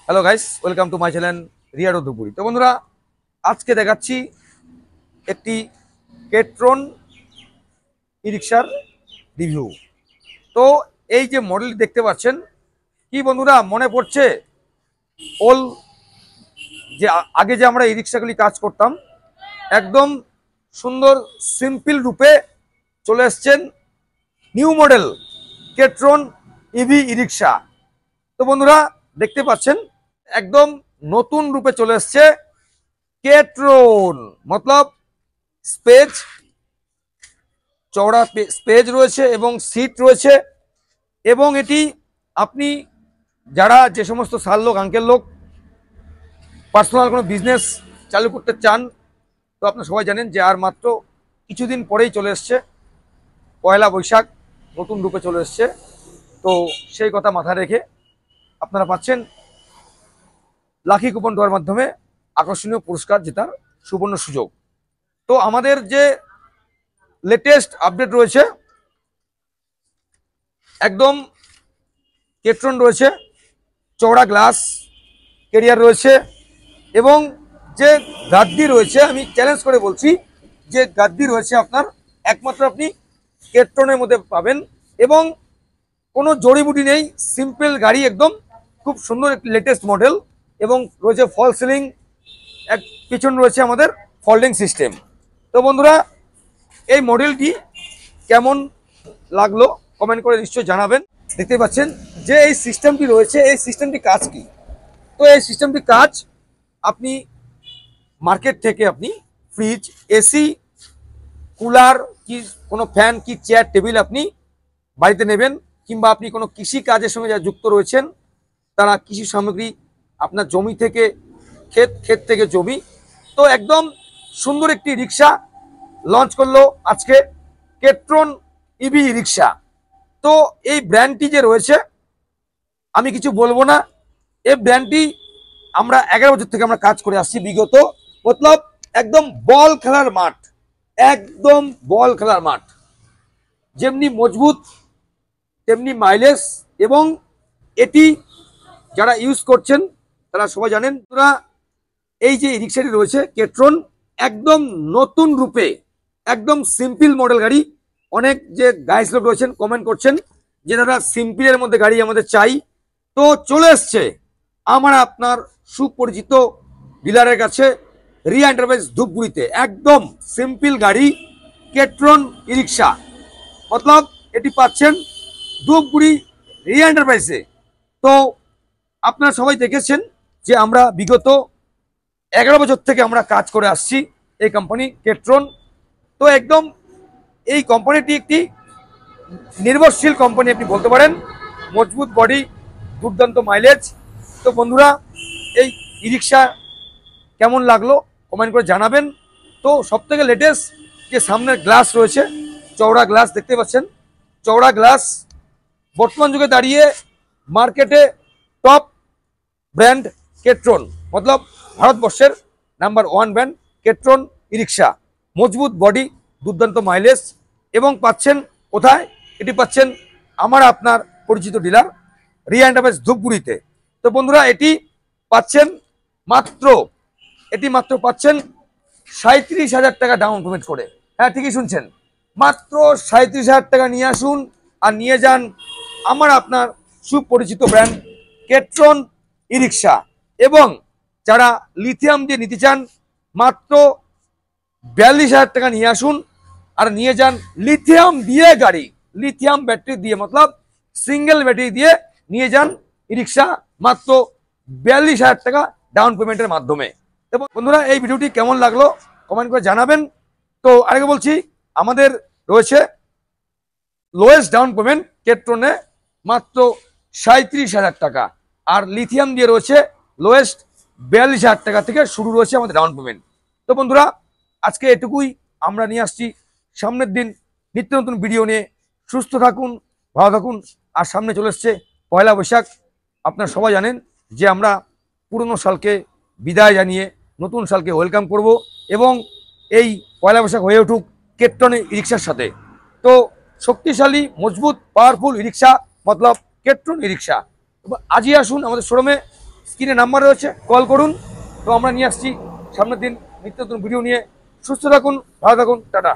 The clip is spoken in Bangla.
Hello guys, welcome to my channel রিয়ার ধুপগুড়ি। তো বন্ধুরা, আজকে দেখাচ্ছি একটি কেট্রন ই রিক্সার রিভিউ। তো এই যে মডেল দেখতে পাচ্ছেন, কি বন্ধুরা মনে পড়ছে ওল যে আগে যে আমরা ই রিক্সাগুলি কাজ করতাম, একদম সুন্দর সিম্পল রূপে চলে এসছেন নিউ মডেল কেট্রন ইভি ই রিক্সা। তো বন্ধুরা দেখতে পাচ্ছেন একদম নতুন রূপে চলে এসছে কেট্রন, মতলব স্পেজ, চওড়া স্পেজ রয়েছে এবং সিট রয়েছে। এবং এটি আপনি যারা যে সমস্ত সাল লোক, আঙ্কেল লোক পার্সোনাল কোনো বিজনেস চালু করতে চান, তো আপনারা সবাই জানেন যে আর মাত্র কিছুদিন পরেই চলে এসছে পয়লা বৈশাখ, নতুন রূপে চলে এসছে। তো সেই কথা মাথায় রেখে আপনারা পাচ্ছেন লাকি কুপন দেওয়ার মাধ্যমে আকর্ষণীয় পুরস্কার জেতার সুবর্ণ সুযোগ। তো আমাদের যে লেটেস্ট আপডেট রয়েছে, একদম কেট্রন রয়েছে, চওড়া গ্লাস ক্যারিয়ার রয়েছে এবং যে গাদ্দি রয়েছে, আমি চ্যালেঞ্জ করে বলছি যে গাদ্দি রয়েছে আপনার একমাত্র আপনি কেট্রনের মধ্যে পাবেন। এবং কোনো জড়িবুটি নেই, সিম্পল গাড়ি, একদম খুব সুন্দর একটি লেটেস্ট মডেল। এবং রয়েছে ফল সিলিং, এক পিছন রয়েছে আমাদের ফোল্ডিং সিস্টেম। তো বন্ধুরা, এই মডেলটি কেমন লাগলো কমেন্ট করে নিশ্চয়ই জানাবেন। দেখতে পাচ্ছেন যে এই সিস্টেমটি রয়েছে, এই সিস্টেমটি কাজ কি? তো এই সিস্টেমটি কাজ, আপনি মার্কেট থেকে আপনি ফ্রিজ, এসি, কুলার কি কোনো ফ্যান কি চেয়ার টেবিল আপনি বাড়িতে নেবেন, কিংবা আপনি কোনো কৃষি কাজের সঙ্গে যারা যুক্ত রয়েছেন, তারা কৃষি সামগ্রী আপনার জমি থেকে ক্ষেত থেকে জমি, তো একদম সুন্দর একটি রিক্সা লঞ্চ করলো আজকে কেট্রন ইভি রিক্সা। তো এই ব্র্যান্ডটি যে রয়েছে, আমি কিছু বলবো না। এই ব্র্যান্ডটি আমরা 11 বছর থেকে আমরা কাজ করে আসছি বিগত, মতলব একদম বল খেলার মাঠ, একদম বল খেলার মাঠ, যেমনি মজবুত তেমনি মাইলেজ। এবং এটি যারা ইউজ করছেন তারা সবাই জানেন। তোরা এই যে রিক্সাটি রয়েছে কেট্রন, একদম নতুন রূপে, একদম সিম্পল মডেল গাড়ি। অনেক যে গাইস লোক রয়েছেন কমেন্ট করছেন যে দাদা সিম্পলের মধ্যে গাড়ি আমাদের চাই। তো চলে এসছে আমার আপনার সুপরিচিত ডিলারের কাছে, রিয়া এন্টারপ্রাইজ ধূপগুড়িতে, একদম সিম্পল গাড়ি কেট্রন ই রিক্সা। মতলব এটি পাচ্ছেন ধূপগুড়ি রিয়া এন্টারপ্রাইজে। তো আপনারা সবাই দেখেছেন যে আমরা বিগত 11 বছর থেকে আমরা কাজ করে আসছি এই কোম্পানি কেট্রন। তো একদম এই কোম্পানিটি একটি নির্ভরশীল কোম্পানি আপনি বলতে পারেন, মজবুত বডি, দুর্দান্ত মাইলেজ। তো বন্ধুরা, এই ই রিক্সা কেমন লাগলো কমেন্ট করে জানাবেন। তো সবথেকে লেটেস্ট যে সামনের গ্লাস রয়েছে, চওড়া গ্লাস দেখতে পাচ্ছেন, চওড়া গ্লাস বর্তমান যুগে দাঁড়িয়ে মার্কেটে টপ ব্র্যান্ড কেট্রন, মতলব ভারতবর্ষের নাম্বার 1 ব্র্যান্ড কেট্রন ই রিক্সা। মজবুত বডি, দুর্দান্ত মাইলেজ, এবং পাচ্ছেন কোথায়? এটি পাচ্ছেন আমার আপনার পরিচিত ডিলার রিয়া এন্টারপ্রাইজ ধূপগুড়িতে। তো বন্ধুরা, এটি পাচ্ছেন মাত্র, পাচ্ছেন 37,000 টাকা ডাউন পেমেন্ট করে। হ্যাঁ, ঠিকই শুনছেন, মাত্র 37,000 টাকা নিয়ে আসুন আর নিয়ে যান আমার আপনার সুপরিচিত ব্র্যান্ড কেট্রন ই রিক্সা। এবং যারা লিথিয়াম দিয়ে নিতে চান, মাত্র 42,000 টাকা নিয়ে আসুন আর নিয়ে যান লিথিয়াম দিয়ে গাড়ি, লিথিয়াম ব্যাটারি দিয়ে, মতলব সিঙ্গেল ব্যাটারি দিয়ে নিয়ে যান ই রিক্সা মাত্র 42,000 টাকা ডাউন পেমেন্টের মাধ্যমে। এবং বন্ধুরা, এই ভিডিওটি কেমন লাগলো কমেন্ট করে জানাবেন। তো আরেকবার বলছি, আমাদের রয়েছে লোয়েস্ট ডাউন পেমেন্ট কেট্রনে মাত্র 37,000 টাকা, আর লিথিয়াম দিয়ে রয়েছে লোয়েস্ট 42,000 টাকা থেকে শুরু রয়েছে আমাদের ডাউন পেমেন্ট। তো বন্ধুরা, আজকে এটুকুই আমরা নিয়ে আসছি। সামনের দিন নিত্য নতুন ভিডিও নিয়ে সুস্থ থাকুন, ভালো থাকুন। আর সামনে চলে এসছে পয়লা বৈশাখ। আপনারা সবাই জানেন যে আমরা পুরনো সালকে বিদায় জানিয়ে নতুন সালকে ওয়েলকাম করব, এবং এই পয়লা বৈশাখ হয়ে উঠুক কেট্রন ই রিক্সার সাথে। তো শক্তিশালী, মজবুত, পাওয়ারফুল ই রিক্সা, মতলব কেট্রন ই রিক্সা। আজই আসুন আমাদের শোরুমে, স্ক্রিনে নাম্বার রয়েছে, কল করুন। তো আমরা নিয়ে আসছি সামনের দিন নিত্য নতুন ভিডিও নিয়ে। সুস্থ থাকুন, ভালো থাকুন, টাটা।